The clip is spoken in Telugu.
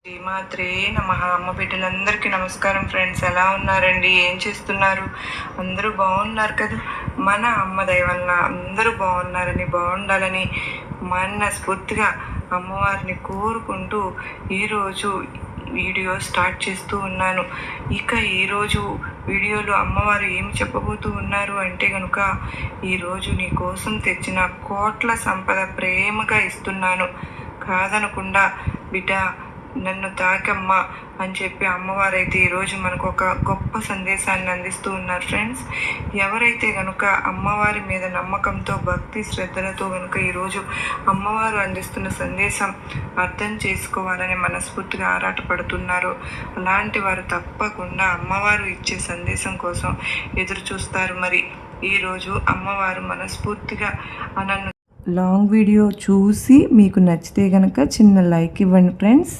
శ్రీమాత్రే నమః. అమ్మ బిడ్డలందరికీ నమస్కారం ఫ్రెండ్స్. ఎలా ఉన్నారండి? ఏం చేస్తున్నారు? అందరూ బాగున్నారు కదా? మన అమ్మ దయ వలన అందరూ బాగుండాలని మనస్ఫూర్తిగా అమ్మవారిని కోరుకుంటూ ఈరోజు వీడియో స్టార్ట్ చేస్తూ ఉన్నాను. ఇక ఈరోజు వీడియోలో అమ్మవారు ఏమి చెప్పబోతూ ఉన్నారు అంటే కనుక, ఈరోజు నీ కోసం తెచ్చిన కోట్ల సంపద ప్రేమగా ఇస్తున్నాను, కాదనకుండా బిడ్డ నన్ను తాకమ్మా అని చెప్పి అమ్మవారైతే ఈరోజు మనకు ఒక గొప్ప సందేశాన్ని అందిస్తూ ఉన్నారు ఫ్రెండ్స్. ఎవరైతే కనుక అమ్మవారి మీద నమ్మకంతో భక్తి శ్రద్ధలతో కనుక ఈరోజు అమ్మవారు అందిస్తున్న సందేశం అర్థం చేసుకోవాలని మనస్ఫూర్తిగా ఆరాటపడుతున్నారో అలాంటి వారు తప్పకుండా అమ్మవారు ఇచ్చే సందేశం కోసం ఎదురు చూస్తారు. మరి ఈరోజు అమ్మవారు మనస్ఫూర్తిగా నన్ను లాంగ్ వీడియో చూసి మీకు నచ్చితే కనుక చిన్న లైక్ ఇవ్వండి ఫ్రెండ్స్.